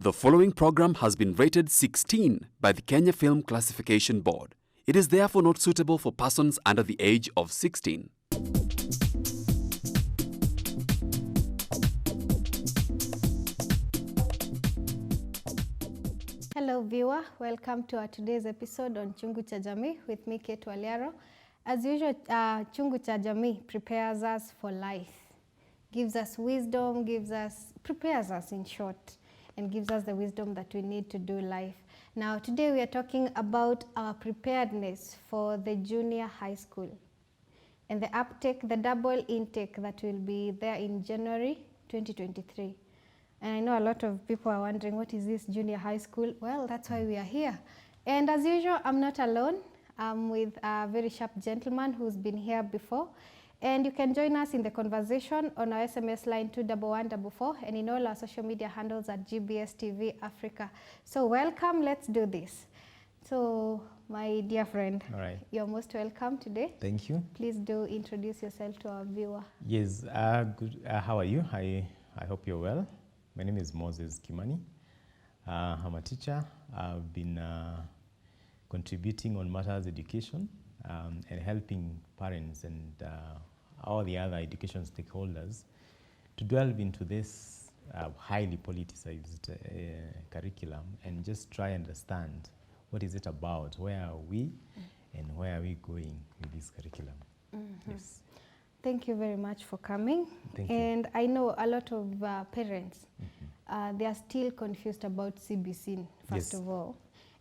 The following program has been rated 16 by the Kenya Film Classification Board. It is therefore not suitable for persons under the age of 16. Hello viewer, welcome to our today's episode on Chungu cha Jamii with me, Kate Waliaro. As usual, Chungu cha Jamii prepares us for life, gives us wisdom, prepares us in short, and gives us the wisdom that we need to do life. Now today we are talking about our preparedness for the junior high school and the uptake, the double intake that will be there in January 2023. And I know a lot of people are wondering, what is this junior high school? Well, that's why we are here. And as usual, I'm not alone. I'm with a very sharp gentleman who's been here before. And you can join us in the conversation on our SMS line 21144 and in all our social media handles at GBS TV Africa. So welcome, let's do this. So my dear friend, all right, you're most welcome today. Thank you. Please do introduce yourself to our viewer. Yes, good. How are you? I hope you're well. My name is Moses Kimani. I'm a teacher. I've been contributing on matters education and helping parents and all the other education stakeholders to delve into this highly politicized curriculum and just try and understand what is it about, where are we, and where are we going with this curriculum. Yes. Thank you very much for coming. Thank you. And I know a lot of parents, they are still confused about CBC, first of all.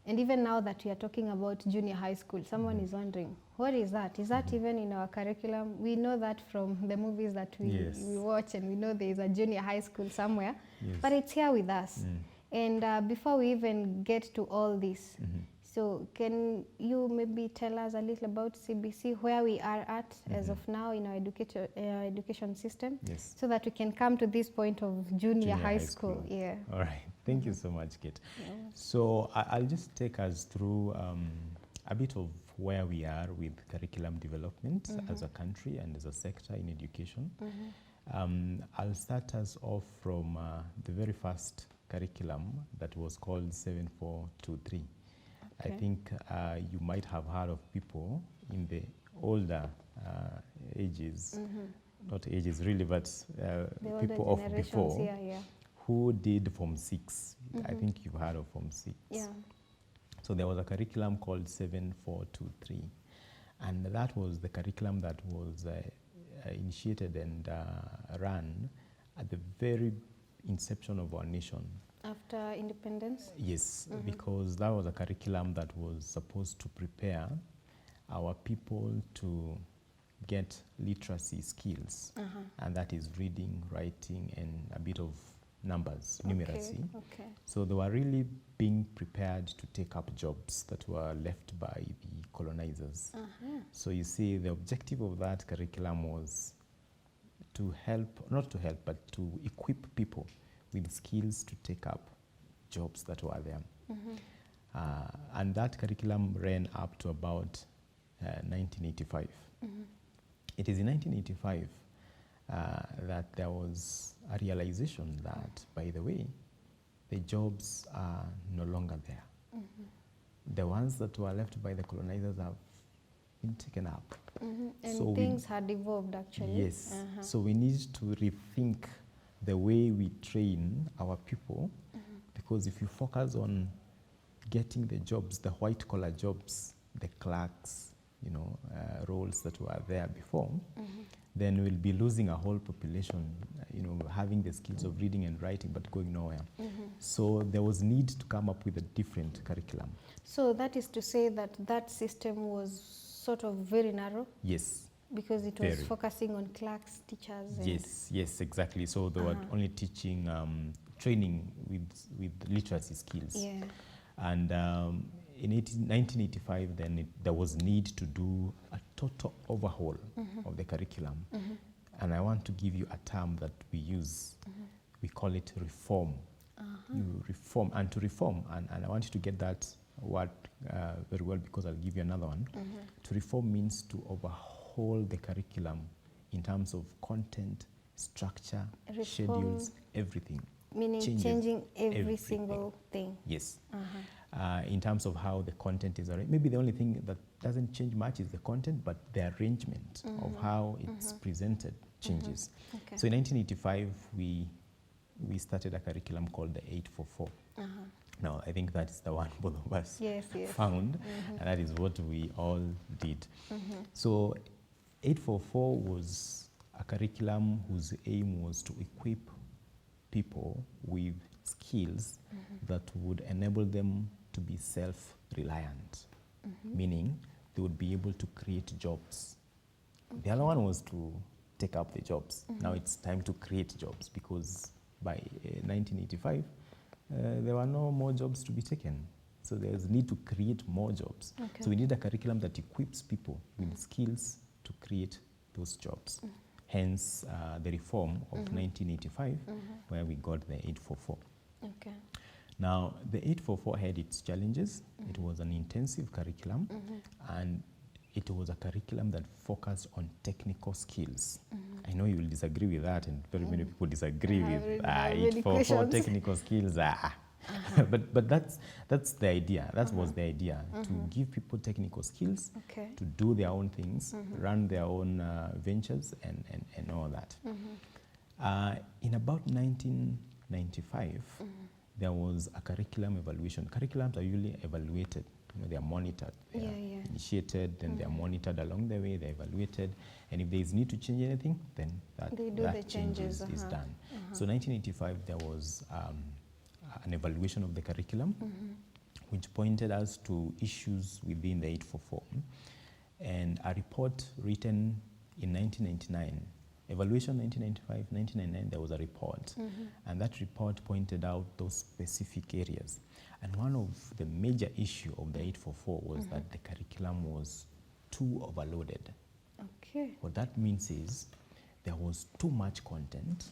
And even now that we are talking about junior high school, someone is wondering, what is that? Is that even in our curriculum? We know that from the movies that we watch, and we know there is a junior high school somewhere, but it's here with us. And before we even get to all this, so can you maybe tell us a little about CBC, where we are at as of now in our education system, so that we can come to this point of junior high school. Yeah. All right. Thank you so much, Kate. So I'll just take us through a bit of where we are with curriculum development as a country and as a sector in education. I'll start us off from the very first curriculum that was called 7423. I think you might have heard of people in the older ages, not ages really, but people of before, who did Form 6. I think you've heard of Form 6. Yeah. So there was a curriculum called 7423. And that was the curriculum that was initiated and run at the very inception of our nation. After independence? Yes, because that was a curriculum that was supposed to prepare our people to get literacy skills. And that is reading, writing, and a bit of numbers, numeracy. Okay. So they were really being prepared to take up jobs that were left by the colonizers. So you see, the objective of that curriculum was to help, not to help, but to equip people with skills to take up jobs that were there. And that curriculum ran up to about 1985. It is in 1985 that there was a realization that, by the way, the jobs are no longer there. The ones that were left by the colonizers have been taken up. And so things had evolved, actually. Yes. So we need to rethink the way we train our people, because if you focus on getting the jobs, the white-collar jobs, the clerks, roles that were there before, then we'll be losing a whole population, having the skills of reading and writing, but going nowhere. So there was need to come up with a different curriculum. So that is to say that that system was sort of very narrow? Yes. Because it was focusing on clerks, teachers. Yes, exactly. So they were only teaching, training with literacy skills. Yeah. And in 1985, then there was need to do a total overhaul of the curriculum. And I want to give you a term that we use. We call it reform. You reform, and to reform, and I want you to get that word very well, because I'll give you another one. To reform means to overhaul the curriculum in terms of content, structure, schedules, everything. Meaning changes changing every everything. single thing. Yes. In terms of how the content is arranged, maybe the only thing that doesn't change much is the content, but the arrangement of how it's presented changes. Okay. So in 1985, we started a curriculum called the 844. Now, I think that is the one both of us Yes, yes. found, and that is what we all did. So 844 was a curriculum whose aim was to equip people with skills that would enable them to be self-reliant, meaning they would be able to create jobs. The other one was to take up the jobs. Now it's time to create jobs, because by 1985, there were no more jobs to be taken. So there's need to create more jobs. Okay. So we need a curriculum that equips people with skills to create those jobs. Hence the reform of 1985, where we got the 844. Okay. Now, the 844 had its challenges. It was an intensive curriculum, and it was a curriculum that focused on technical skills. I know you will disagree with that, and very many people disagree with 844 technical skills. But that's the idea. That was the idea, to give people technical skills, to do their own things, run their own ventures, and all that. In about 1995, there was a curriculum evaluation. Curriculums are usually evaluated. You know, they are monitored. They are initiated, then they are monitored along the way. They're evaluated, and if there is need to change anything, then that changes is done. So 1985, there was an evaluation of the curriculum, which pointed us to issues within the 844, and a report written in 1999. Evaluation 1995, 1999, there was a report, and that report pointed out those specific areas. And one of the major issue of the 844 was that the curriculum was too overloaded. Okay. What that means is there was too much content,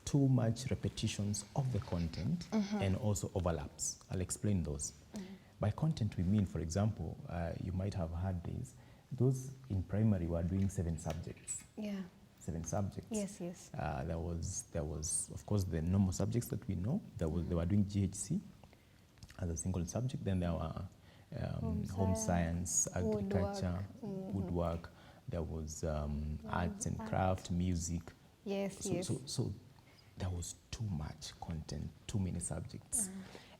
too much repetitions of the content, and also overlaps. I'll explain those. By content, we mean, for example, you might have heard this, those in primary were doing 7 subjects. Yeah. 7 subjects. Yes, yes. There was, of course, the normal subjects that we know. They were doing GHC as a single subject. Then there were home science, agriculture, woodwork. There was arts and craft, music. Yes, yes. So there was too much content, too many subjects.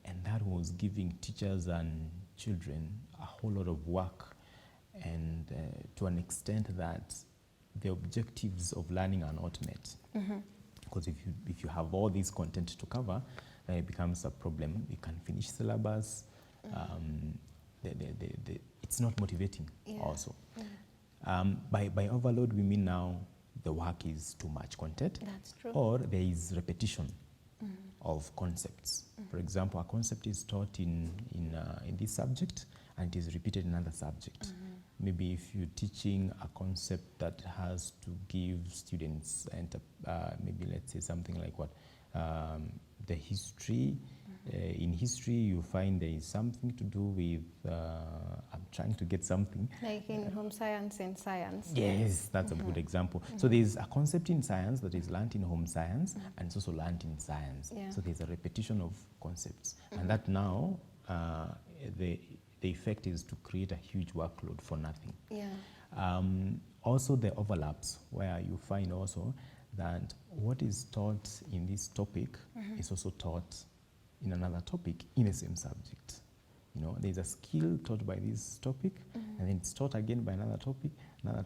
And that was giving teachers and children a whole lot of work, and to an extent that the objectives of learning are not met. Because if you have all this content to cover, then it becomes a problem. You can finish syllabus. It's not motivating also. By overload, we mean now the work is too much content. That's true. Or there is repetition of concepts. For example, a concept is taught in this subject, and it is repeated in another subject. Maybe if you're teaching a concept that has to give students, maybe let's say something like what, the history. In history, you find there is something to do with, I'm trying to get something. Like in home science and science. Yes, that's a good example. So there's a concept in science that is learned in home science, and it's also learned in science. Yeah. So there's a repetition of concepts. And that now, the effect is to create a huge workload for nothing. Yeah. Also the overlaps, where you find also that what is taught in this topic is also taught in another topic in the same subject. You know, there's a skill taught by this topic, and then it's taught again by another topic. Now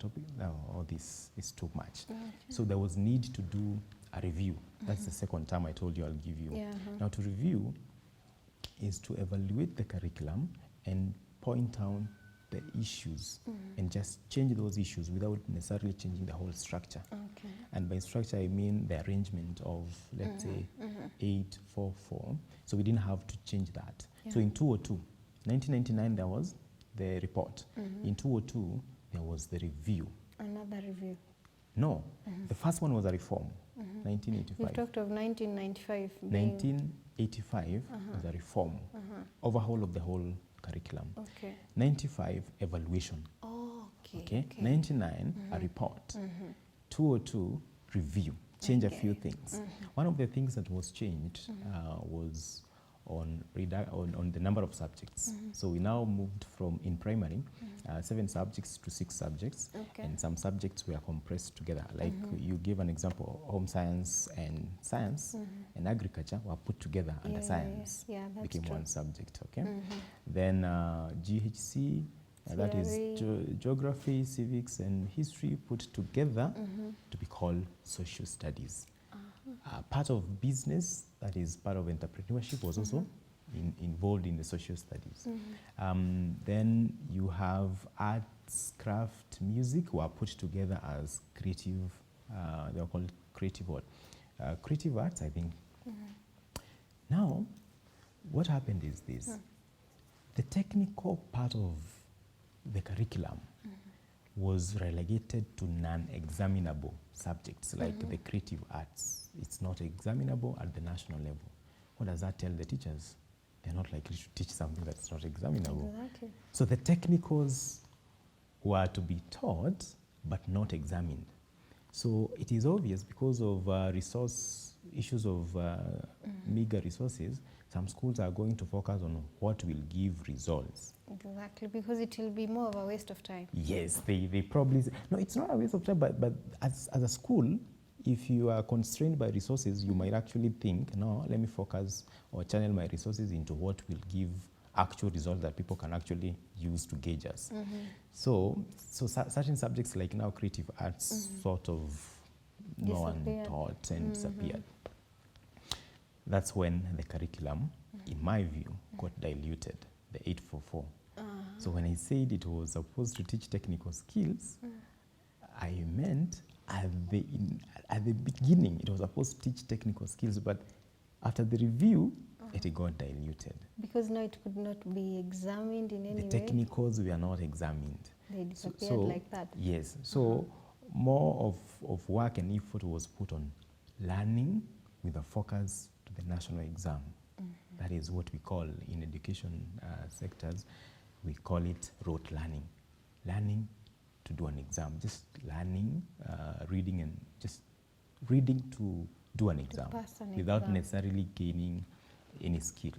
all this is too much. Okay. So there was need to do a review. That's the second term I told you I'll give you. Yeah, Now to review is to evaluate the curriculum and point out the issues and just change those issues without necessarily changing the whole structure. Okay. And by structure, I mean the arrangement of, let's say, 844. So we didn't have to change that. Yeah. So in 202, 1999, there was the report. In 202, there was the review. Another review. No, the first one was a reform, 1985. You've talked of 1995 being... 1985 was a reform, overhaul of the whole curriculum. Okay. 95, evaluation. Oh, okay. Okay. 99, a report. 202, review. change a few things. One of the things that was changed was on the number of subjects. So we now moved from, in primary, 7 subjects to 6 subjects, and some subjects were compressed together. Like you give an example, home science and agriculture were put together under science, became one subject, okay? Then GHC, that is geography, civics, and history put together to be called social studies. Part of business, that is part of entrepreneurship, was also involved in the social studies. Then you have arts, craft, music were put together as creative, they are called creative what? Creative arts, I think. Now, what happened is this. The technical part of the curriculum was relegated to non-examinable subjects, like the creative arts. It's not examinable at the national level. What does that tell the teachers? They're not likely to teach something that's not examinable. Exactly. So the technicals were to be taught, but not examined. So it is obvious, because of issues of meager resources, some schools are going to focus on what will give results. Exactly, because it will be more of a waste of time. Yes, they probably, no, it's not a waste of time, but as a school, if you are constrained by resources, you might actually think, no, let me focus or channel my resources into what will give actual results that people can actually use to gauge us. So certain subjects like now creative arts sort of no one taught and disappeared. That's when the curriculum, in my view, got diluted, the 844. So when I said it was supposed to teach technical skills, I meant at the beginning it was supposed to teach technical skills, but after the review, it got diluted. Because now it could not be examined in any way? The technicals were not examined. They disappeared like that? Yes. So more of work and effort was put on learning with a focus to the national exam. That is what we call in education sectors, we call it rote learning. Learning to do an exam, just learning, reading, and just reading to do an exam without necessarily gaining any skill.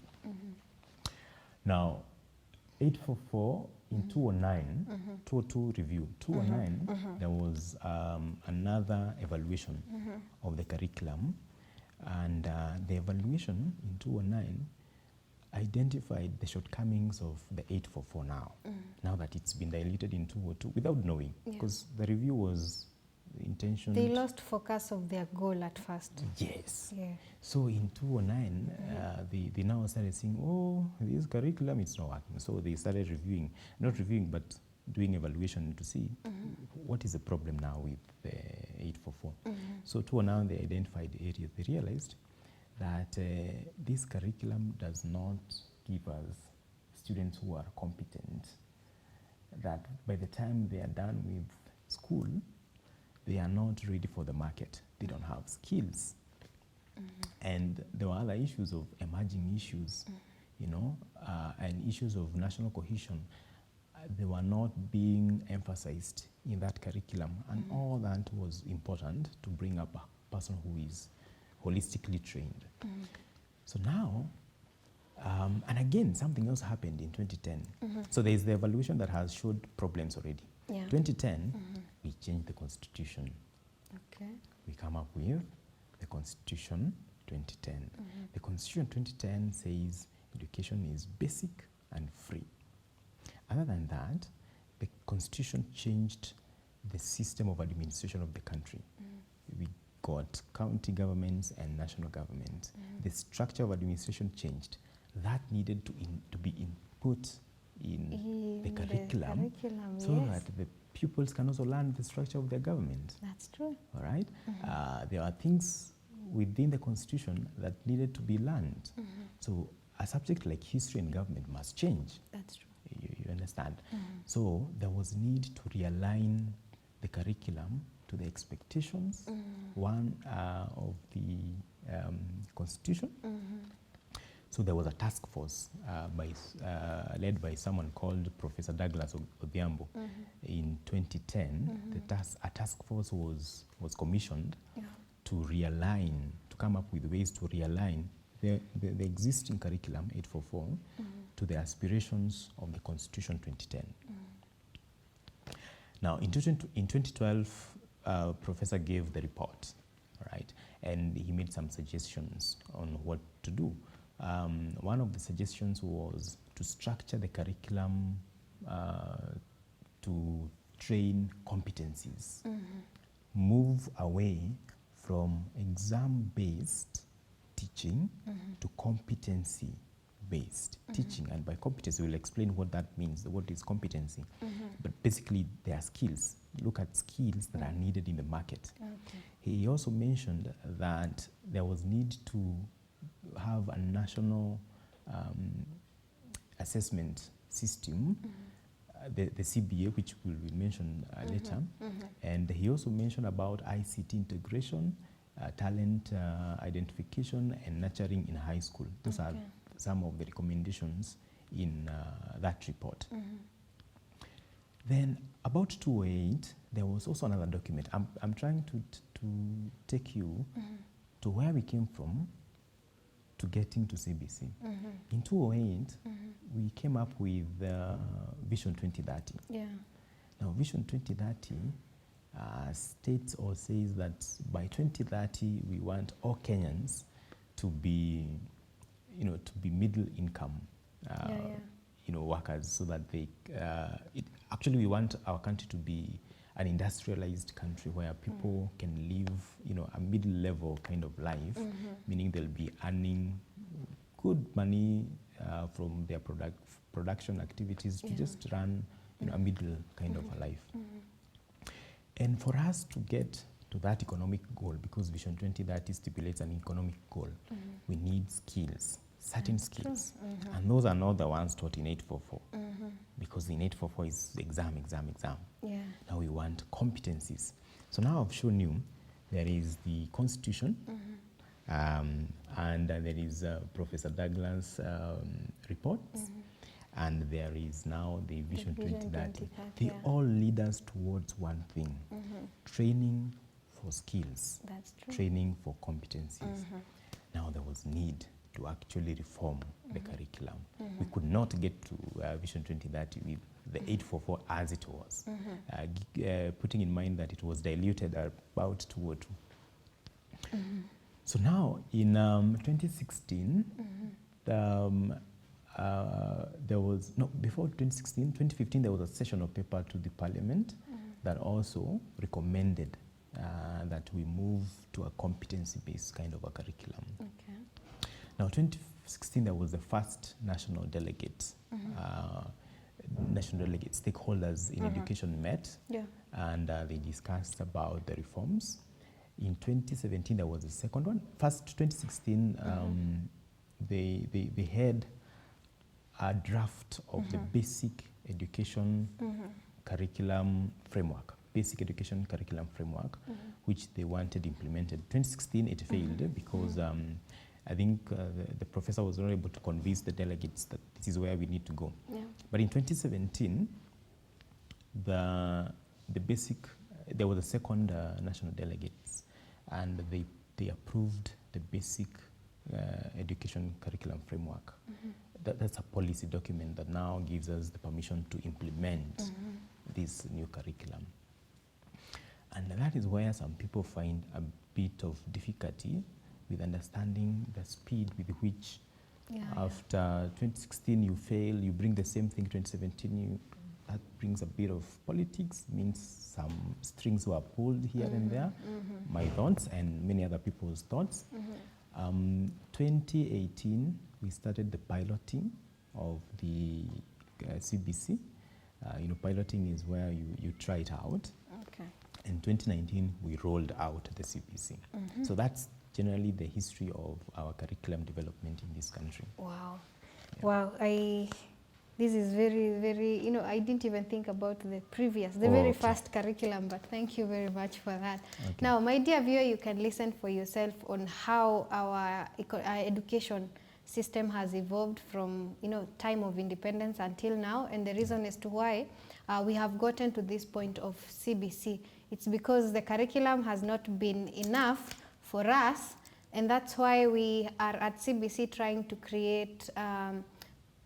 Now, 844 in 2009, 202 review, 2009, there was another evaluation of the curriculum, and the evaluation in 2009 identified the shortcomings of the 844 now that it's been diluted in 202 without knowing, because the review was intentioned. They lost focus of their goal at first. Yes. Yeah. So in 2009, they now started saying, oh, this curriculum, it's not working. So they started not reviewing, but doing evaluation to see what is the problem now with the 844. So 2009, they identified the areas. They realized that this curriculum does not give us students who are competent, that by the time they are done with school, they are not ready for the market. They don't have skills. And there were other issues of emerging issues, and issues of national cohesion. They were not being emphasized in that curriculum. And all that was important to bring up a person who is holistically trained. So now, and again, something else happened in 2010. So there's the evaluation that has showed problems already. 2010, we changed the constitution. Okay. We come up with the constitution 2010. The constitution 2010 says education is basic and free. Other than that, the constitution changed the system of administration of the country. We got county governments and national governments. The structure of administration changed. That needed to be input in the curriculum so that the pupils can also learn the structure of their government. That's true. All right? There are things within the constitution that needed to be learned. So a subject like history and government must change. That's true. You understand? So there was need to realign the curriculum to the expectations, of the constitution. So there was a task force led by someone called Professor Douglas Odhiambo in 2010. A task force was commissioned to realign, to come up with ways to realign the existing curriculum 844 to the aspirations of the Constitution 2010. Now, in 2012, Professor gave the report, right? And he made some suggestions on what to do. One of the suggestions was to structure the curriculum to train competencies, move away from exam-based teaching to competency-based teaching. And by competency, we'll explain what that means, what is competency. But basically, they are skills. Look at skills that are needed in the market. Okay. He also mentioned that there was need to have a national assessment system, the CBA, which will be mentioned later. And he also mentioned about ICT integration, talent identification, and nurturing in high school. Those are some of the recommendations in that report. Then about 2008, there was also another document. I'm trying to take you to where we came from to getting to CBC. In 2008, we came up with Vision 2030. Yeah. Now, Vision 2030 states or says that by 2030, we want all Kenyans to be, to be middle income, workers, so that they, actually we want our country to be an industrialized country where people can live, a middle level kind of life, meaning they'll be earning good money from their production activities to just run, a middle kind of a life. And for us to get to that economic goal, because Vision 2030 stipulates an economic goal, we need skills, certain skills. And those are not the ones taught in 844, because in 844 is exam. Yeah. Now we want competencies. So now I've shown you there is the Constitution, and there is Professor Douglas' reports, and there is now the Vision 2030. They all lead us towards one thing, training for skills, That's true. training for competencies. Now there was need to actually reform the curriculum. We could not get to Vision 2030 with the 844 as it was, putting in mind that it was diluted at about 202. So now in 2016, there was, no, before 2016, 2015, there was a session of paper to the parliament that also recommended that we move to a competency-based kind of a curriculum. Okay. Now, 2016, there was the first national delegate, stakeholders in education met, and they discussed about the reforms. In 2017, there was a second one. First, 2016, they had a draft of the basic education curriculum framework, which they wanted implemented. 2016, it failed because I think the professor was not able to convince the delegates that this is where we need to go. Yeah. But in 2017, there was a second national delegates, and they approved the basic education curriculum framework. That's a policy document that now gives us the permission to implement this new curriculum. And that is where some people find a bit of difficulty with understanding the speed with which after 2016 you fail, you bring the same thing 2017, that brings a bit of politics, means some strings were pulled here and there, my thoughts and many other people's thoughts. 2018, we started the piloting of the CBC. Piloting is where you try it out. Okay. In 2019, we rolled out the CBC. So that's generally the history of our curriculum development in this country. Wow. Yeah. Wow. This is very, very, I didn't even think about the very first curriculum, but thank you very much for that. Okay. Now, my dear viewer, you can listen for yourself on how our education system has evolved from, time of independence until now, and the reason as to why we have gotten to this point of CBC. It's because the curriculum has not been enough for us, and that's why we are at CBC trying to create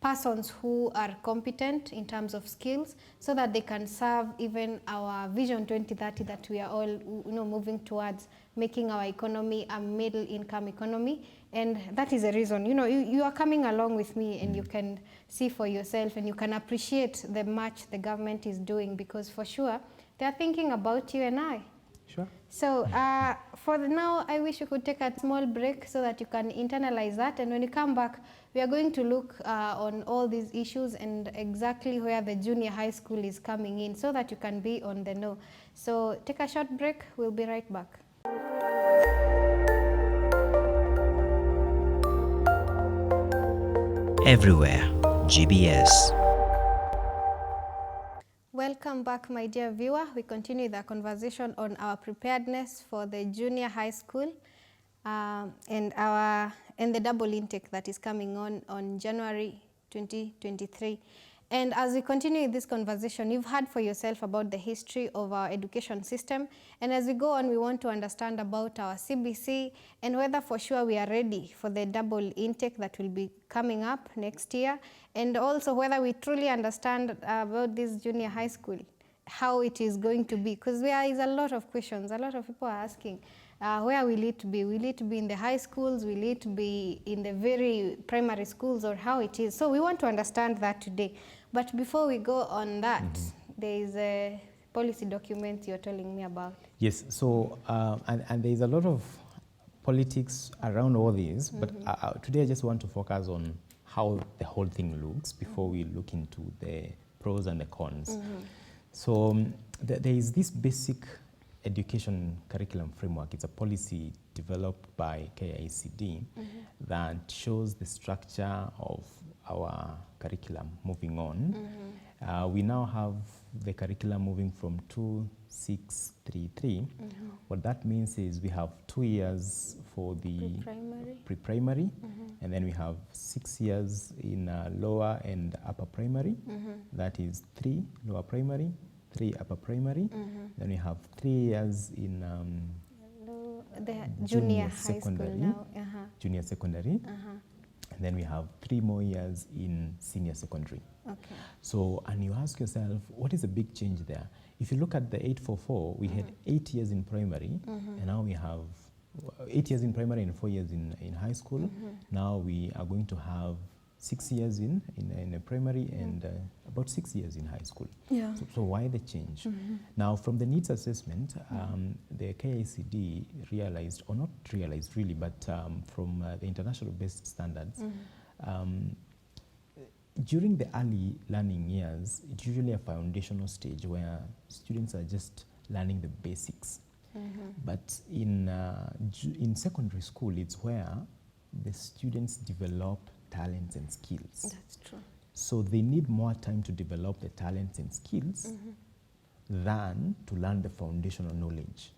persons who are competent in terms of skills so that they can serve even our Vision 2030 that we are all moving towards, making our economy a middle income economy. And that is a reason, you are coming along with me, and you can see for yourself and you can appreciate the much the government is doing, because for sure they are thinking about you and I. Sure. So for now, I wish you could take a small break so that you can internalize that. And when you come back, we are going to look on all these issues and exactly where the junior high school is coming in so that you can be on the know. So take a short break. We'll be right back. Everywhere, GBS. Welcome back, my dear viewer. We continue the conversation on our preparedness for the junior high school and the double intake that is coming on January 2023. And as we continue this conversation, you've heard for yourself about the history of our education system. And as we go on, we want to understand about our CBC and whether for sure we are ready for the double intake that will be coming up next year. And also whether we truly understand about this junior high school, how it is going to be. Because there is a lot of questions. A lot of people are asking, where will it be? Will it be in the high schools? Will it be in the very primary schools, or how it is? So we want to understand that today. But before we go on that, there is a policy document you're telling me about. Yes, so, and there is a lot of politics around all this, but today I just want to focus on how the whole thing looks before we look into the pros and the cons. So there is this basic education curriculum framework. It's a policy developed by KICD that shows the structure of our curriculum moving on. We now have the curriculum moving from 2633. What that means is we have 2 years for the pre-primary, and then we have 6 years in lower and upper primary. That is 3 lower primary, 3 upper primary. Then we have 3 years in the junior high secondary, school now. junior secondary. And then we have 3 more years in senior secondary. Okay. So, and you ask yourself, what is the big change there? If you look at the 844, we had 8 years in primary, and now we have 8 years in primary and 4 years in high school. Now we are going to have 6 years in a primary and about 6 years in high school. Yeah. So why the change? Now, from the needs assessment, the KICD realized, or not realized really, but from the international based standards, during the early learning years, it's usually a foundational stage where students are just learning the basics. But in secondary school, it's where the students develop talents and skills. That's true. So they need more time to develop the talents and skills than to learn the foundational knowledge.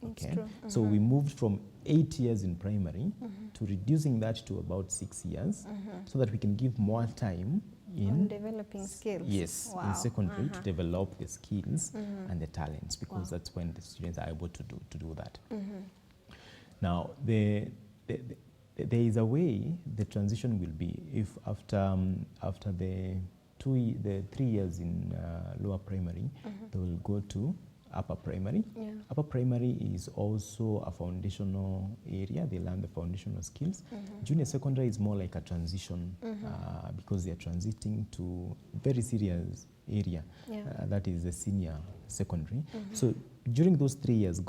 Okay, so we moved from 8 years in primary to reducing that to about 6 years, so that we can give more time in developing skills. Yes, in secondary to develop the skills and the talents, because that's when the students are able to do that. Now, there is a way the transition will be if after the 3 years in lower primary, they will go to upper primary. Upper primary is also a foundational area. They learn the foundational skills. Junior secondary is more like a transition because they are transiting to very serious area. That is the senior secondary. So during those 3 years,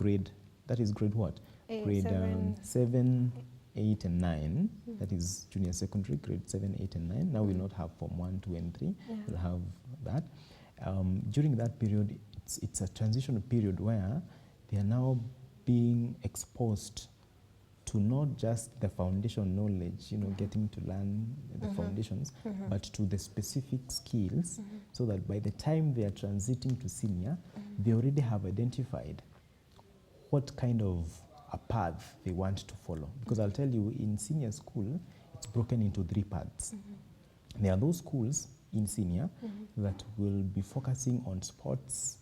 that is grade what? Grade 7, 8 and 9, that is junior secondary, grade 7, 8 and 9. Now we'll not have form 1, 2 and 3. We'll have that. During that period, it's a transitional period where they are now being exposed to not just the foundation knowledge, getting to learn the foundations, but to the specific skills, so that by the time they are transiting to senior, they already have identified what kind of a path they want to follow. Because I'll tell you, in senior school, it's broken into 3 paths. There are those schools in senior that will be focusing on sports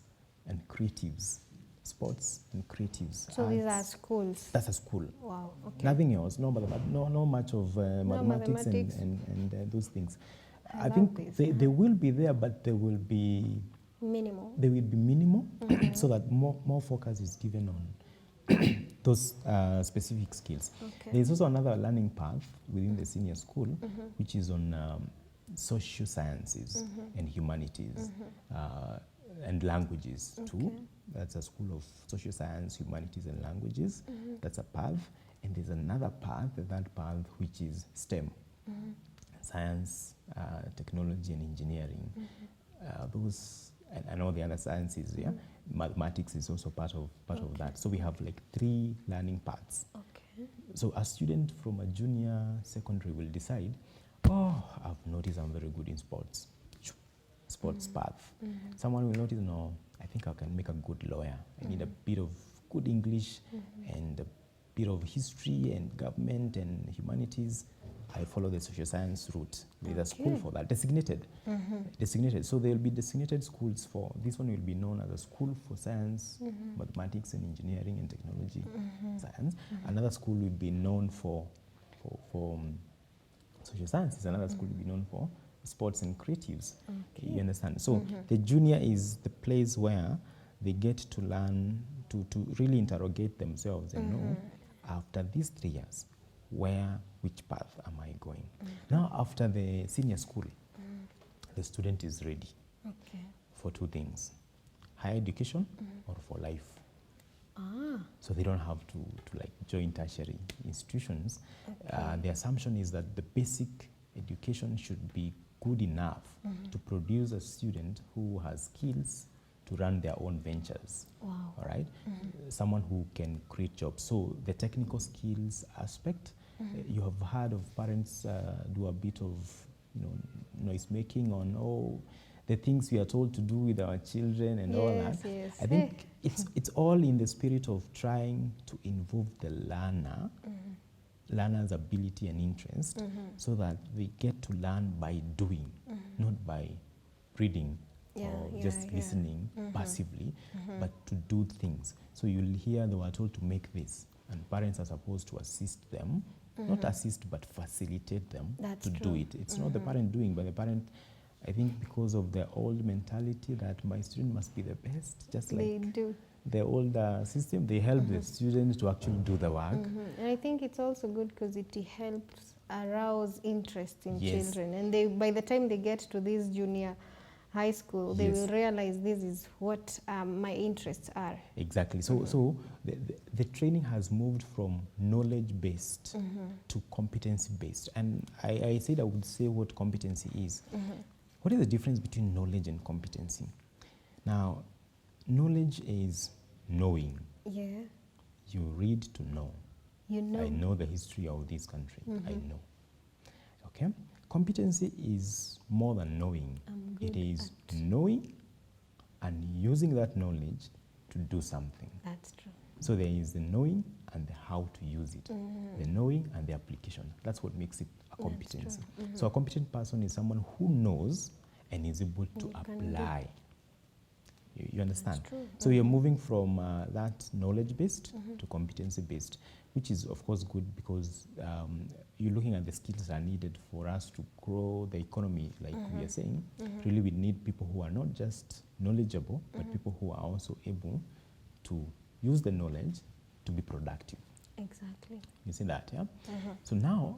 and creatives sports and creatives. So these are arts. schools. That's a school. Wow. Okay. Nothing else. No, no much of mathematics and those things. I think love this. they will be there, but they will be Minimal. They will be minimal, so that more focus is given on those specific skills. Okay. There's also another learning path within the senior school, which is on social sciences and humanities and languages too. That's a school of social science, humanities, and languages. That's a path. And there's another path, that path which is STEM, science, technology, and engineering. Those and all the other sciences. Yeah, mathematics is also part of that. So we have like 3 learning paths. Okay. So a student from a junior secondary will decide, oh, I've noticed I'm very good in sports. Sports path. Someone will notice, no, I think I can make a good lawyer. I need a bit of good English and a bit of history and government and humanities. I follow the social science route. There's a school for that, designated. Designated. So there will be designated schools for, this one will be known as a school for science, mathematics and engineering and technology science. Another school will be known for social sciences. Another school will be known for sports and creatives. You understand? So the junior is the place where they get to learn, to really interrogate themselves and know, after these 3 years, which path am I going? Now, after the senior school, the student is ready for 2 things, higher education or for life. So they don't have to like join tertiary institutions. The assumption is that the basic education should be good enough to produce a student who has skills to run their own ventures. Wow. All right? Someone who can create jobs. So the technical skills aspect, you have heard of parents do a bit of noise making on the things we are told to do with our children and all that. Yes. I think it's all in the spirit of trying to involve the learner's ability and interest, so that they get to learn by doing, not by reading or just listening passively, but to do things. So you'll hear they were told to make this, and parents are supposed to assist them, not assist but facilitate them to do it. It's not the parent doing, but the parent, I think, because of the old mentality that my student must be the best, just like the older system, they help the students to actually do the work. And I think it's also good because it helps arouse interest in children, and by the time they get to this junior high school, they will realize this is what my interests are. Exactly. So the training has moved from knowledge-based to competency-based. And I said I would say what competency is. What is the difference between knowledge and competency? Now, knowledge is knowing. Yeah. You read to know. You know. I know the history of this country. I know. Okay? Competency is more than knowing. It is knowing and using that knowledge to do something. That's true. So there is the knowing and the how to use it. The knowing and the application. That's what makes it a competency. So a competent person is someone who knows and is able to apply. You understand? So you're moving from that knowledge-based to competency-based, which is, of course, good because you're looking at the skills that are needed for us to grow the economy, like we are saying. Really, we need people who are not just knowledgeable, but people who are also able to use the knowledge to be productive. Exactly. You see that, yeah? So now,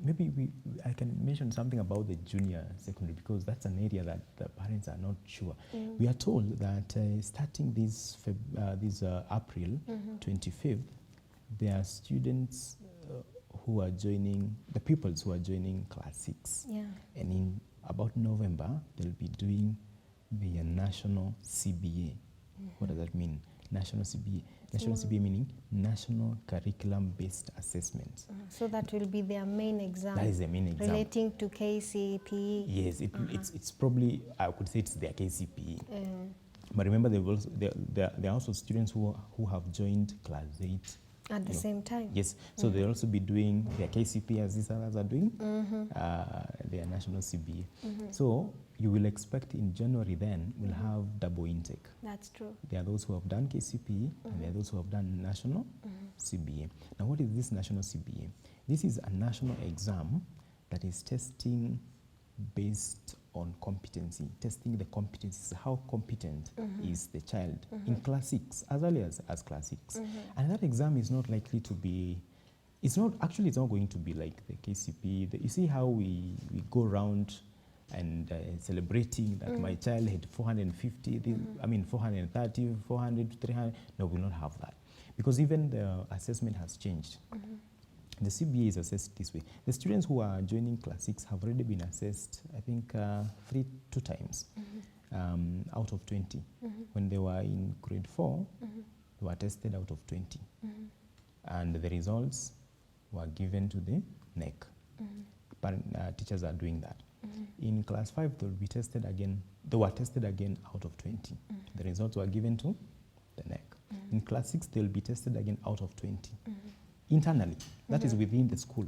maybe I can mention something about the junior secondary, because that's an area that the parents are not sure. We are told that starting this April 25th, there are students who are joining, the pupils who are joining class 6. Yeah. And in about November, they'll be doing the national CBA. What does that mean? National CBA. National CBA meaning National Curriculum-Based Assessment. So that will be their main exam. That is the main exam. Relating to KCPE. Yes, it's probably, I could say it's their KCPE. But remember, there are also students who have joined class 8. At the same time. Yes, so they'll also be doing their KCPE as these others are doing, their national CBA. So you will expect in January then we'll have double intake. That's true. There are those who have done KCPE and there are those who have done national CBA. Now what is this national CBA? This is a national exam that is testing based on competency, testing the competencies, how competent is the child in class 6, as early as class 6. And that exam is not likely to be, it's not going to be like the KCPE. You see how we go around and celebrating that my child had 450, 430, 400, 300. No, we will not have that. Because even the assessment has changed. The CBA is assessed this way. The students who are joining class 6 have already been assessed, I think, 2 times out of 20. When they were in grade 4, they were tested out of 20. And the results were given to the NEC. Teachers are doing that. In class 5, they will be tested again. They were tested again out of 20. The results were given to the NEC. In class 6, they will be tested again out of 20. Internally, that is within the school.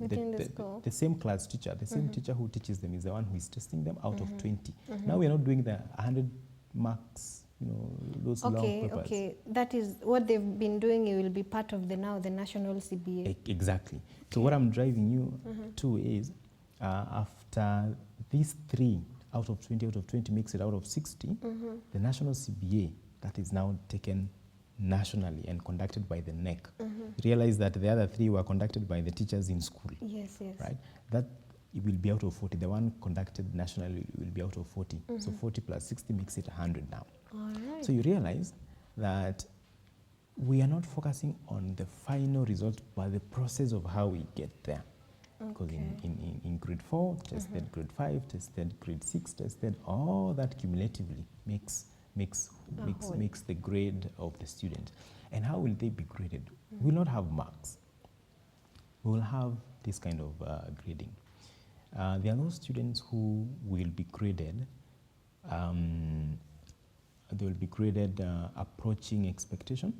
The same class teacher, the same teacher who teaches them is the one who is testing them out of 20. Now we are not doing the 100 marks, those long papers. Okay, that is what they've been doing. It will be part of the national CBA. Exactly. So what I'm driving you to is after these 3 out of 20 makes it out of 60, the national CBA that is now taken nationally and conducted by the NEC. Realize that the other 3 were conducted by the teachers in school. Yes. Right? That it will be out of 40. The one conducted nationally will be out of 40. So 40 plus 60 makes it 100 now. All right. So you realize that we are not focusing on the final result, but the process of how we get there. Because in grade 4, tested grade 5, tested grade 6, tested, all that cumulatively makes the grade of the student. And how will they be graded? We will not have marks. We will have this kind of grading. There are those students who will be graded, they will be graded approaching expectation.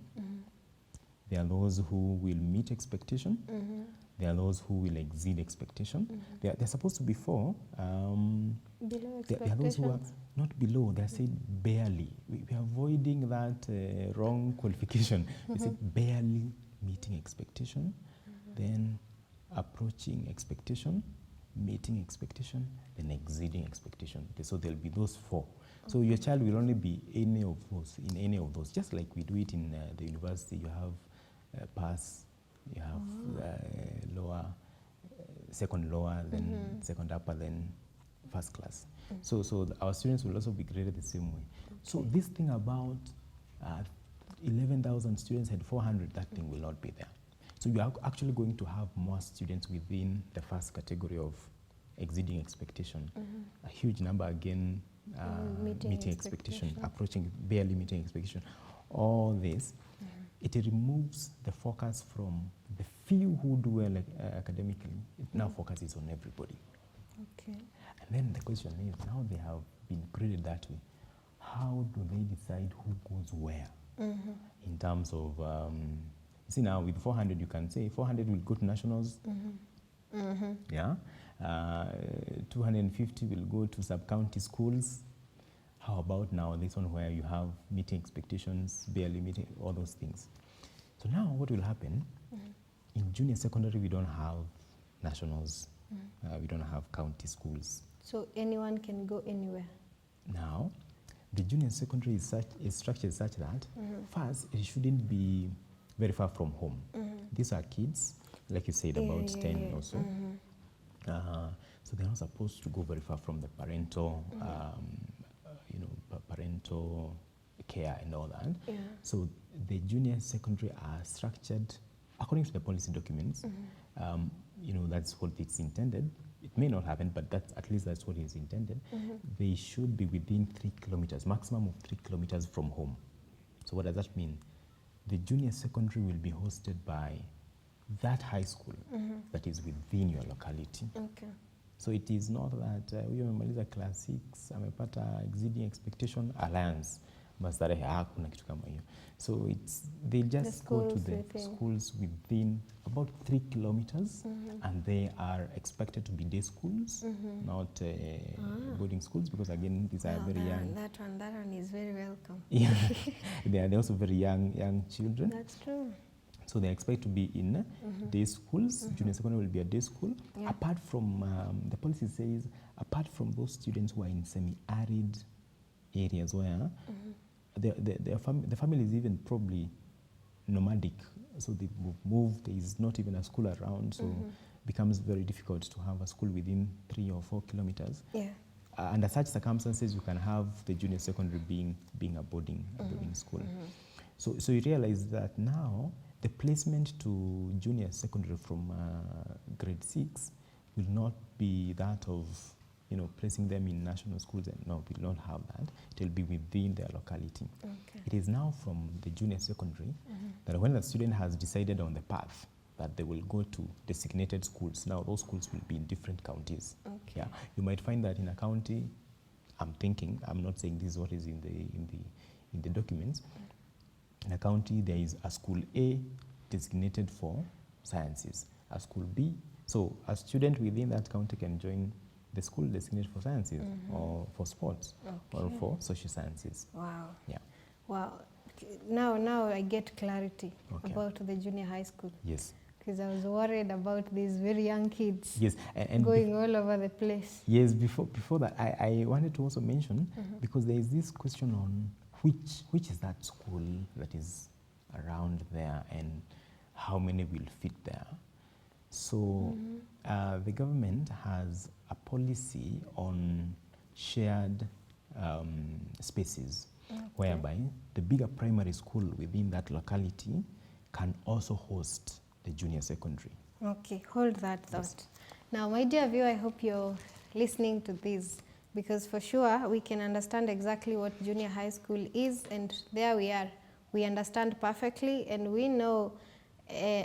There are those who will meet expectation. There are those who will exceed expectation. They're supposed to be 4. Below there are those who are not below, they're saying barely. We're avoiding that wrong qualification. We say barely meeting expectation, then approaching expectation, meeting expectation, then exceeding expectation. Okay, so there'll be those 4. So your child will only be in any of those, just like we do it in the university. You have pass, you have lower, second lower, then second upper, then first class. So our students will also be graded the same way. So this thing about 11,000 students had 400, that thing will not be there. So you are actually going to have more students within the first category of exceeding expectation. A huge number again, meeting expectation, approaching, barely meeting expectation. All this, it removes the focus from the few who do well academically. It now focuses on everybody. Okay. And then the question is, now they have been graded that way, how do they decide who goes where? In terms of, you see now with 400, you can say 400 will go to nationals. Yeah. 250 will go to sub-county schools. How about now this one where you have meeting expectations, barely meeting, all those things? So now what will happen, in junior secondary we don't have nationals, we don't have county schools. So anyone can go anywhere? Now, the junior secondary is structured such that, first, it shouldn't be very far from home. These are kids, like you said, about 10 or so. So they're not supposed to go very far from the parental, parental care and all that. Yeah. So the junior secondary are structured according to the policy documents. That's what it's intended. It may not happen, but at least that's what is intended. They should be within 3 kilometers, maximum of 3 kilometers from home. So what does that mean? The junior secondary will be hosted by that high school that is within your locality. Okay. So it is not that huyo amemaliza class 6 amepata exceeding expectation alliance Mastarehe hakuna kitu kama hiyo. So they just go to the schools within about 3 kilometers, and they are expected to be day schools, not boarding schools, because again these are very young. That one is very welcome. Yeah, they're also very young children. That's true. So they expect to be in day schools. Junior secondary will be a day school. Yeah. Apart from, the policy says, apart from those students who are in semi-arid areas where the family is even probably nomadic, so they move, there is not even a school around, so it becomes very difficult to have a school within 3 or 4 kilometers. Yeah. Under such circumstances, you can have the junior secondary being a boarding school. So you realize that now the placement to junior secondary from grade 6 will not be that of, placing them in national schools. And no, we will not have that. It will be within their locality. Okay. It is now from the junior secondary that when the student has decided on the path that they will go to designated schools, now those schools will be in different counties. Okay. Yeah, you might find that in a county, I'm not saying this is what is in the documents. In a county, there is a school A designated for sciences, a school B. So a student within that county can join the school designated for sciences or for sports or for social sciences. Wow. Yeah. Wow. Now I get clarity about the junior high school. Yes. Because I was worried about these very young kids. Yes. And going all over the place. Yes. Before that, I wanted to also mention, because there is this question on which is that school that is around there and how many will fit there. So the government has a policy on shared spaces, whereby the bigger primary school within that locality can also host the junior secondary. Okay, hold that thought. Yes. Now, my dear viewer, I hope you're listening to this, because for sure we can understand exactly what junior high school is, and there we are. We understand perfectly, and we know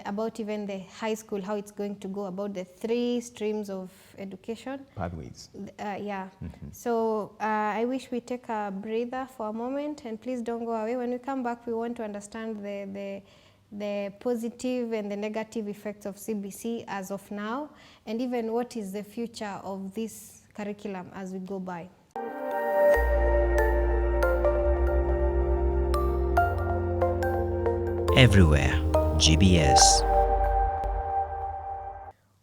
about even the high school, how it's going to go, about the 3 streams of education. Pathways. Yeah. So I wish we take a breather for a moment, and please don't go away. When we come back, we want to understand the positive and the negative effects of CBC as of now, and even what is the future of this curriculum as we go by. Everywhere, GBS.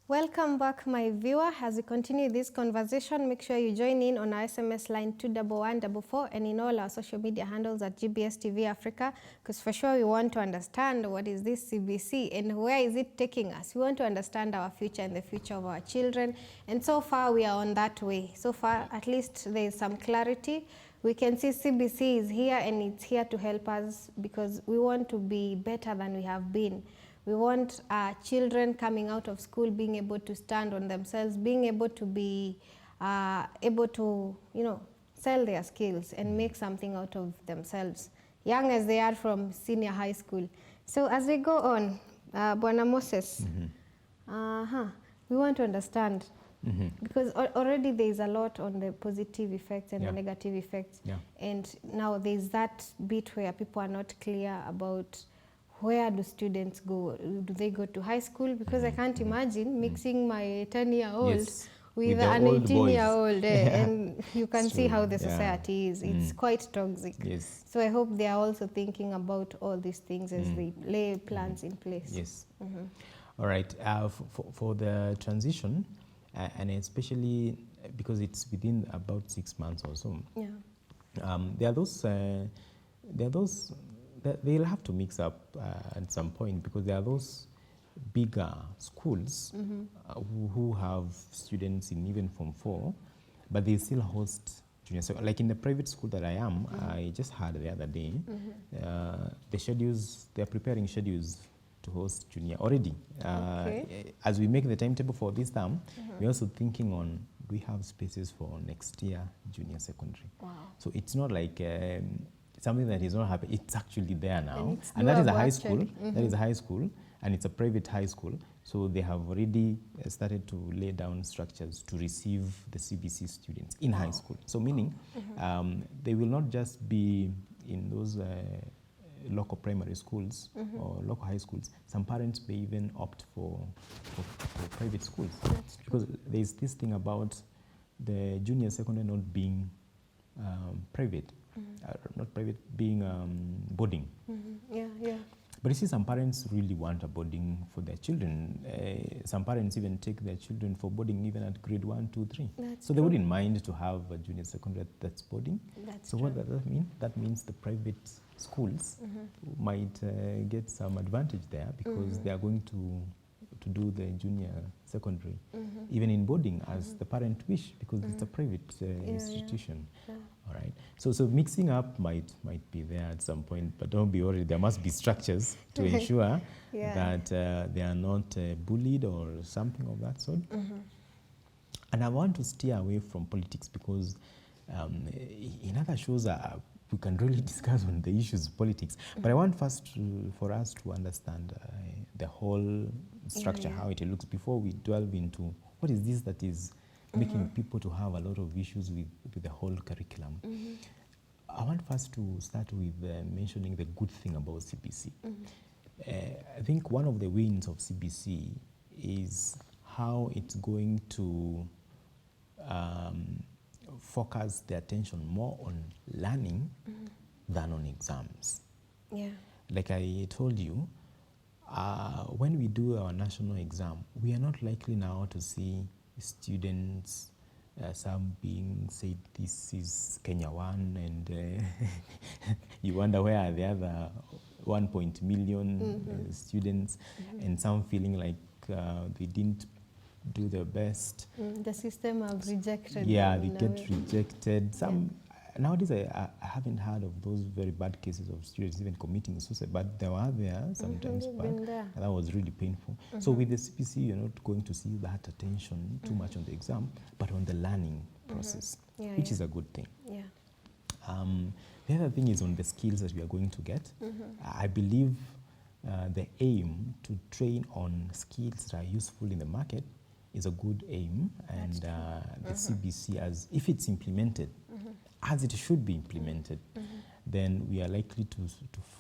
Welcome back, my viewer. As we continue this conversation, make sure you join in on our SMS line 21144 and in all our social media handles at GBS TV Africa, because for sure we want to understand what is this CBC and where is it taking us. We want to understand our future and the future of our children, and so far we are on that way. So far, at least there is some clarity. We can see CBC is here, and it's here to help us because we want to be better than we have been. We want our children coming out of school being able to stand on themselves, being able to be able to, sell their skills and make something out of themselves, young as they are from senior high school. So as we go on, Bwana Moses, we want to understand, because already there is a lot on the positive effects and the negative effects. Yeah. And now there's that bit where people are not clear about where do students go? Do they go to high school? Because I can't imagine mixing my 10-year-old with an 18-year-old, and you can see how the society is. It's quite toxic. Yes. So I hope they are also thinking about all these things as they lay plans in place. Yes. All right. For the transition, and especially because it's within about 6 months or so, there are those that they'll have to mix up at some point, because there are those bigger schools who have students in even Form 4, but they still host junior secondary. Like in the private school that I am, I just heard the other day, they're preparing schedules to host junior already. As we make the timetable for this term, we're also thinking on, do we have spaces for next year junior secondary? Wow. So it's not like something that is not happening. It's actually there now, and that is a high school. That is a high school, and it's a private high school. So they have already started to lay down structures to receive the CBC students in high school. So meaning they will not just be in those local primary schools or local high schools, some parents may even opt for private schools. That's true. Because there's this thing about the junior secondary not being private, not private, being boarding. Yeah, yeah. But you see, some parents really want a boarding for their children. Some parents even take their children for boarding even at grade 1, 2, 3. That's so true. they wouldn't mind to have a junior secondary that's boarding. That's so true. what does that mean? That means the private schools might get some advantage there because they are going to do the junior secondary, even in boarding as the parent wish, because it's a private institution. Yeah. All right. So mixing up might be there at some point, but don't be worried. There must be structures to ensure that they are not bullied or something of that sort. And I want to steer away from politics because in other shows we can really discuss on the issues of politics. But I want first for us to understand the whole structure, how it looks, before we delve into what is this that is making people to have a lot of issues with the whole curriculum. I want first to start with mentioning the good thing about CBC. I think one of the wins of CBC is how it's going to focus the attention more on learning than on exams. Yeah. Like I told you, when we do our national exam, we are not likely now to see students, some being said this is Kenya 1, and you wonder where are the other 1 million students, and some feeling like they didn't do their best. The system have rejected Yeah, them they get rejected. Some nowadays I haven't heard of those very bad cases of students even committing suicide, but there were sometimes back, and that was really painful. So with the CPC, you're not going to see that attention too much on the exam, but on the learning process, which is a good thing. Yeah. The other thing is on the skills that we are going to get. I believe the aim to train on skills that are useful in the market is a good aim, and the CBC, as if it's implemented as it should be implemented, then we are likely to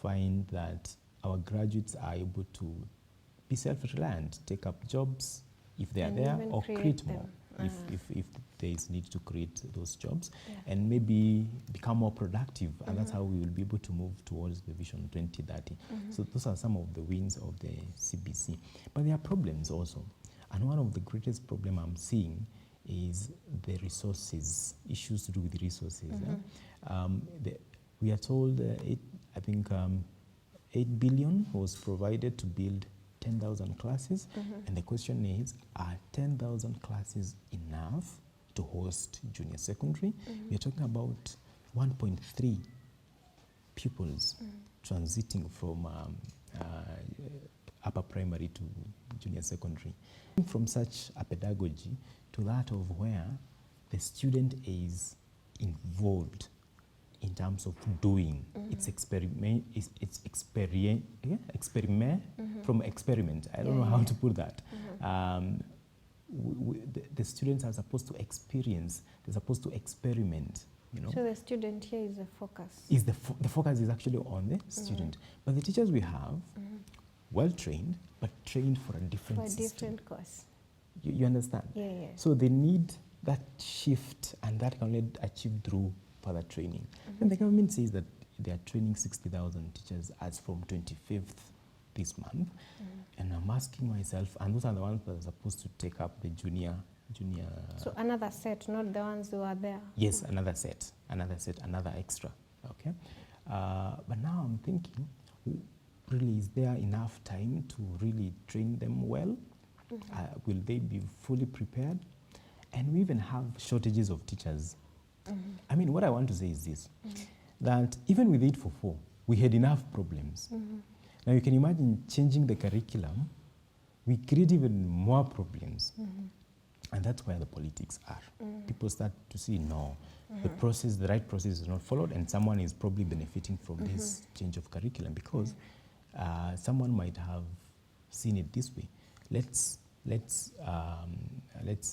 find that our graduates are able to be self-reliant, take up jobs if they are there, or create more if there is need to create those jobs, and maybe become more productive, and that's how we will be able to move towards the Vision 2030. So those are some of the wins of the CBC. But there are problems also, and one of the greatest problems I'm seeing is the resources, issues to do with resources. We are told, I think 8 billion was provided to build 10,000 classes, and the question is, are 10,000 classes enough to host junior secondary? We are talking about 1.3 pupils transiting from upper primary to junior secondary. From such a pedagogy to that of where the student is involved in terms of doing its experiment, from experiment. I don't know how to put that. The students are supposed to experience, they're supposed to experiment. You know? So the student here is the focus. The focus is actually on the student. But the teachers we have, well trained, but trained for a different system. different course. You understand? Yeah. So they need that shift, and that can only be achieved through further training. And the government says that they are training 60,000 teachers as from 25th this month. And I'm asking myself, and those are the ones that are supposed to take up the junior. So another set, not the ones who are there. Yes, another set, another extra. Okay. But now I'm thinking, really, is there enough time to really train them well? Will they be fully prepared? And we even have shortages of teachers. I mean, what I want to say is this, that even with 844, we had enough problems. Now you can imagine changing the curriculum, we create even more problems. And that's where the politics are. People start to see, no, the right process is not followed, and someone is probably benefiting from this change of curriculum because someone might have seen it this way. Let's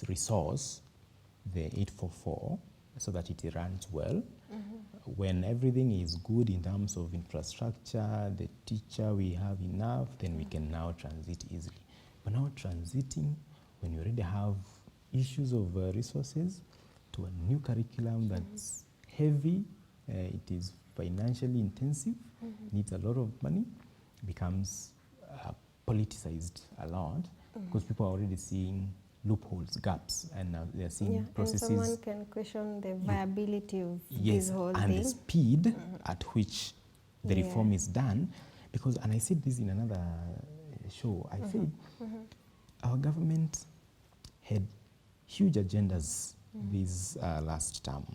resource the 844 so that it runs well. when everything is good in terms of infrastructure, the teacher, we have enough, then we can now transit easily. But now transiting, when you already have issues of resources, to a new curriculum that's heavy, it is financially intensive, needs a lot of money, becomes politicized a lot, because people are already seeing loopholes, gaps, and now they're seeing processes. And someone can question the viability of yes, this whole and thing. the speed at which the reform is done. Because, and I said this in another show, I said our government had huge agendas this last term.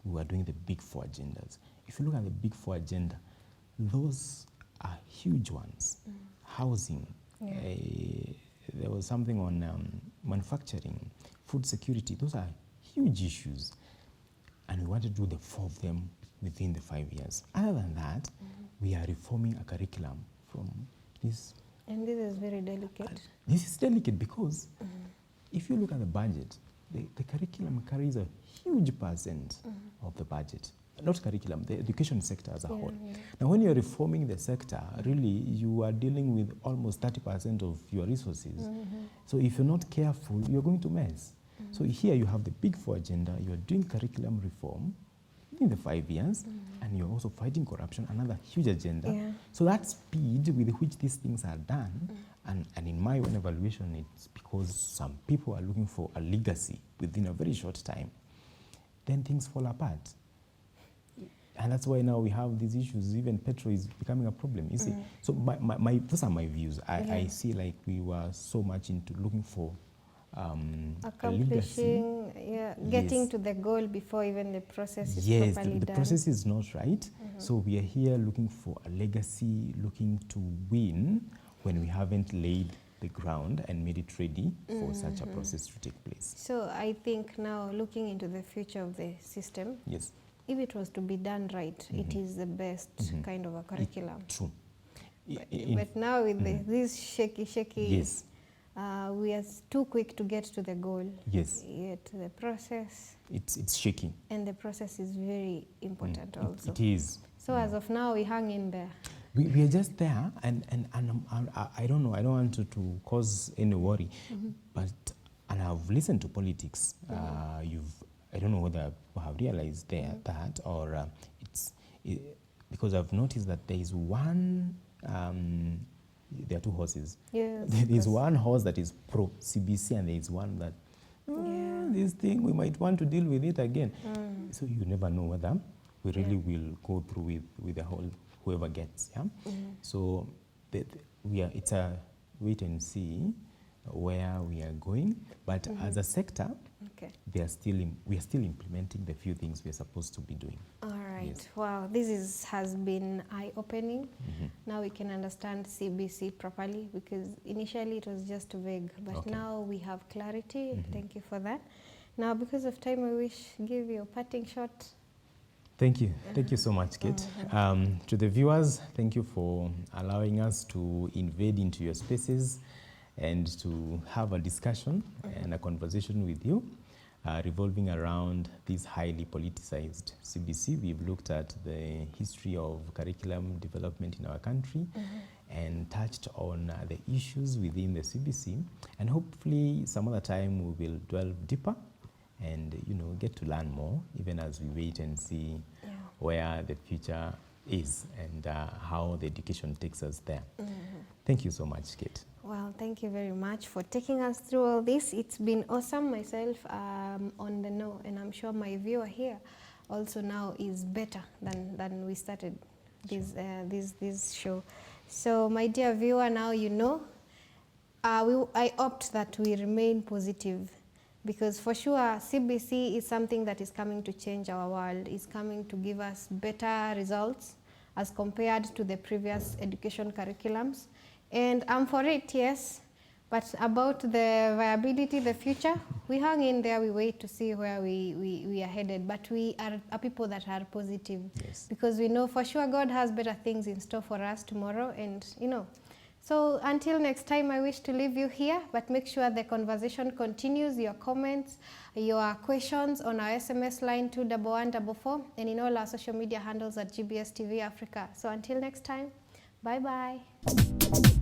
We were doing the big four agendas. If you look at the big four agenda, those are huge ones. Housing, there was something on manufacturing, food security. Those are huge issues. And we want to do the four of them within the 5 years. Other than that, we are reforming a curriculum from this. And this is very delicate. This is delicate because if you look at the budget, the curriculum carries a huge percent of the budget. Not curriculum, the education sector as a whole. Now, when you're reforming the sector, really, you are dealing with almost 30% of your resources. So if you're not careful, you're going to mess. So here you have the big four agenda, you're doing curriculum reform in the 5 years, and you're also fighting corruption, another huge agenda. So that speed with which these things are done, and in my own evaluation, it's because some people are looking for a legacy within a very short time, then things fall apart. And that's why now we have these issues. Even petrol is becoming a problem, you see. So those are my views. I see like we were so much into looking for accomplishing, getting to the goal before even the process is properly the done. process is not right. So we are here looking for a legacy, looking to win when we haven't laid the ground and made it ready for such a process to take place. So I think now looking into the future of the system, if it was to be done right, it is the best kind of a curriculum. True. But now with this shaky, we are too quick to get to the goal. Yet the process, it's shaky. And the process is very important also. It is. So as of now, we hang in there. We are just there, and I don't know, I don't want to cause any worry, but, and I've listened to politics. I don't know whether you have realized that, or because I've noticed that there is one, there are two horses. Yes, there is one horse that is pro-CBC, and there is one that, this thing, we might want to deal with it again. So you never know whether we really will go through with the whole, whoever gets, So it's a wait and see where we are going, but as a sector, we are still implementing the few things we are supposed to be doing. All right. Wow, this has been eye-opening. Now we can understand CBC properly, because initially it was just vague, but now we have clarity. Thank you for that. Now, because of time, I wish give you a parting shot. Thank you. Thank you so much, Kate. To the viewers, thank you for allowing us to invade into your spaces and to have a discussion and a conversation with you revolving around this highly politicized CBC. We've looked at the history of curriculum development in our country and touched on the issues within the CBC. And hopefully some other time we will delve deeper and get to learn more, even as we wait and see where the future is and how the education takes us there. Thank you so much, Kate. Well, thank you very much for taking us through all this. It's been awesome. Myself on the know, and I'm sure my viewer here also now is better than we started this show. So my dear viewer, now you know. I opt that we remain positive, because for sure CBC is something that is coming to change our world, is coming to give us better results as compared to the previous education curriculums. And I'm for it, yes, but about the viability, the future, we hang in there, we wait to see where we are headed. But we are people that are positive, because we know for sure God has better things in store for us tomorrow. And So until next time, I wish to leave you here, but make sure the conversation continues, your comments, your questions on our SMS line 21144 and in all our social media handles at GBS TV Africa. So until next time, bye-bye.